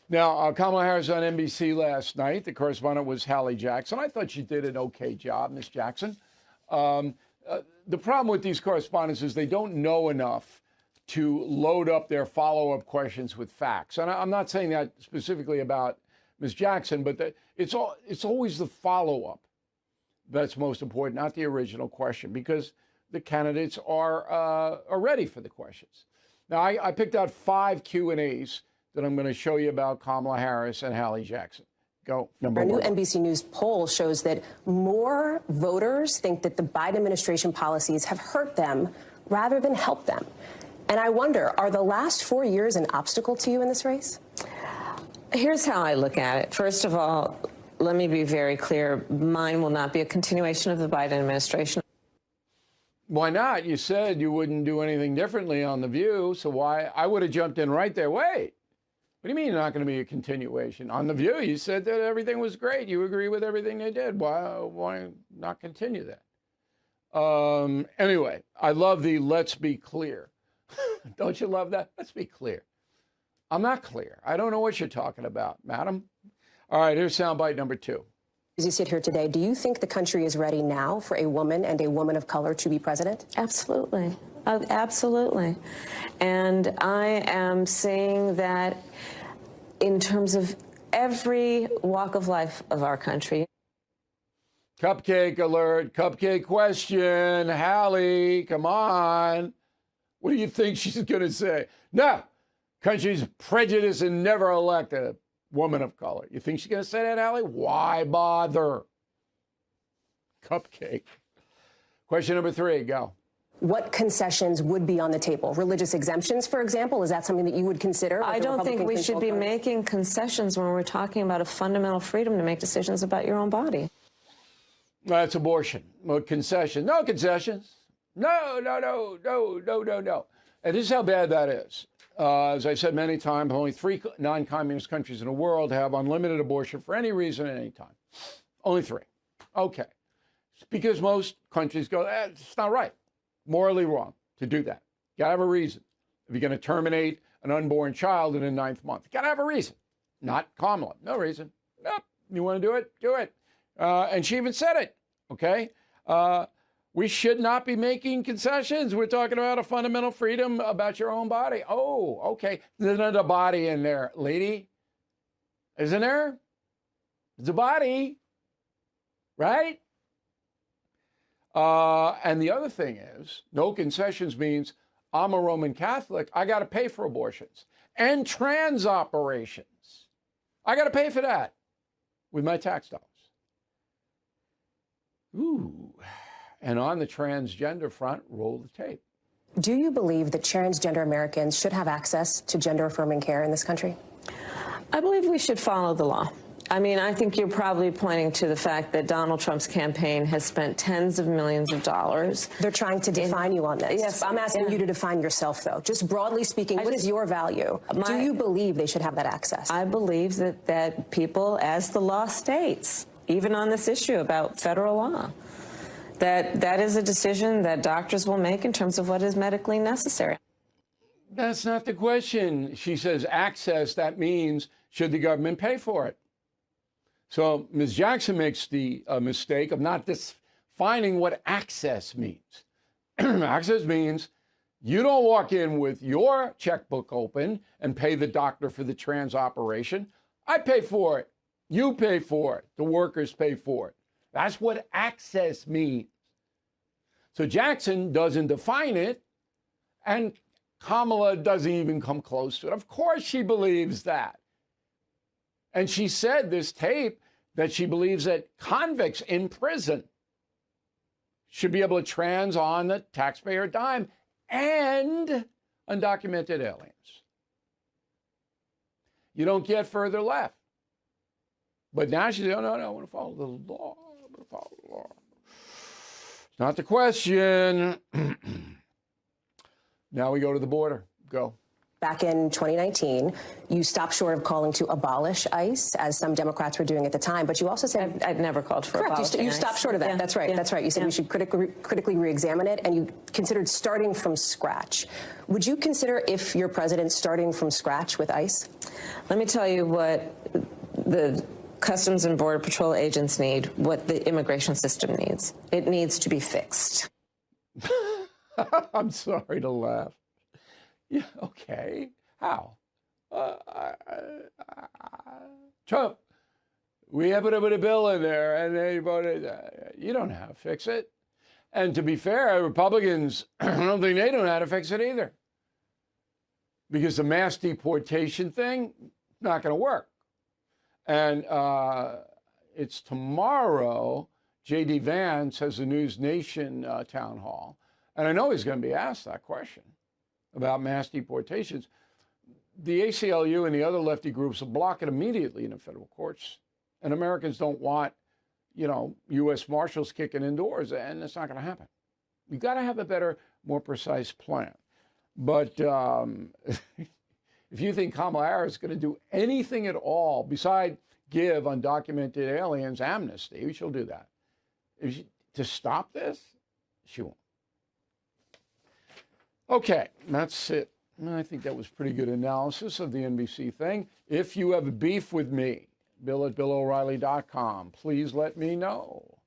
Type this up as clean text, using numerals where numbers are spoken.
Now, Kamala Harris on NBC last night. The correspondent was Hallie Jackson. I thought she did an okay job, Miss Jackson. The problem with these correspondents is they don't know enough to load up their follow-up questions with facts. And I'm not saying that specifically about Ms. Jackson, but it's always the follow-up that's most important, not the original question, because the candidates are ready for the questions. Now, I picked out 5 Q&As that I'm going to show you about Kamala Harris and Hallie Jackson. Go. Number one. Our new NBC News poll shows that more voters think that the Biden administration policies have hurt them rather than helped them. And I wonder, are the last 4 years an obstacle to you in this race? Here's how I look at it. First of all, let me be very clear. Mine will not be a continuation of the Biden administration. Why not? You said you wouldn't do anything differently on The View, so why? I would have jumped in right there. Wait, what do you mean you're not going to be a continuation? On The View, you said that everything was great. You agree with everything they did. Why not continue that? Anyway, I love the let's be clear. Don't you love that? Let's be clear. I'm not clear. I don't know what you're talking about, madam. All right, here's soundbite number 2. As you sit here today, do you think the country is ready now for a woman and a woman of color to be president? Absolutely. Absolutely. And I am saying that in terms of every walk of life of our country. Cupcake alert, cupcake question. Hallie, come on. What do you think she's going to say? No, country's prejudiced and never elect a woman of color. You think she's going to say that, Hallie? Why bother? Cupcake. Question number 3, go. What concessions would be on the table? Religious exemptions, for example? Is that something that you would consider? I don't think we should be making concessions when we're talking about a fundamental freedom to make decisions about your own body. That's abortion. Well, concession. No concessions. No. And this is how bad that is. As I've said many times, only 3 non-communist countries in the world have unlimited abortion for any reason at any time. Only 3. Okay. It's because most countries go, it's not right. Morally wrong to do that. You gotta have a reason. If you're going to terminate an unborn child in the 9th month, you gotta have a reason. Not Kamala. No reason. Nope. You want to do it? Do it. And she even said it. Okay. We should not be making concessions. We're talking about a fundamental freedom about your own body. Oh, okay. There's another body in there, lady. Isn't there? It's a body, right? And the other thing is, no concessions means I'm a Roman Catholic. I got to pay for abortions and trans operations. I got to pay for that with my tax dollars. Ooh. And on the transgender front, roll the tape. Do you believe that transgender Americans should have access to gender-affirming care in this country? I believe we should follow the law. I mean, I think you're probably pointing to the fact that Donald Trump's campaign has spent tens of millions of dollars. They're trying to define you on this. Yes, I'm asking you to define yourself, though. Just broadly speaking, what is your value? Do you believe they should have that access? I believe that people, as the law states, even on this issue about federal law, that is a decision that doctors will make in terms of what is medically necessary. That's not the question. She says access, that means should the government pay for it? So Ms. Jackson makes the mistake of not defining what access means. Access means you don't walk in with your checkbook open and pay the doctor for the trans operation. I pay for it. You pay for it. The workers pay for it. That's what access means. So Jackson doesn't define it, and Kamala doesn't even come close to it. Of course she believes that. And she said this tape that she believes that convicts in prison should be able to trans on the taxpayer dime and undocumented aliens. You don't get further left. But now she says, oh, no, I want to follow the law. I want to follow the law. It's not the question. Now we go to the border. Go. back in 2019. You stopped short of calling to abolish ICE, as some Democrats were doing at the time. But you also said I'd never called for correct. abolishing You ICE. stopped short of that. Yeah. That's right. Yeah. That's right. You said we should critically re-examine it, and you considered starting from scratch. Would you consider, if you're president, starting from scratch with ICE? Let me tell you what the Customs and Border Patrol agents need, what the immigration system needs. It needs to be fixed. I'm sorry to laugh. Yeah, okay. How? Trump, we have a bill in there, and they voted. You don't know how to fix it. And to be fair, Republicans, I don't think they know how to fix it either. Because the mass deportation thing, not going to work. And it's tomorrow. J.D. Vance has a News Nation town hall. And I know he's going to be asked that question about mass deportations. The ACLU and the other lefty groups will block it immediately in the federal courts. And Americans don't want, U.S. Marshals kicking in doors, and it's not going to happen. You've got to have a better, more precise plan. But if you think Kamala Harris is going to do anything at all besides give undocumented aliens amnesty, she'll do that. To stop this, she won't. Okay, that's it. I think that was pretty good analysis of the NBC thing. If you have a beef with me, Bill@BillO'Reilly.com. Please let me know.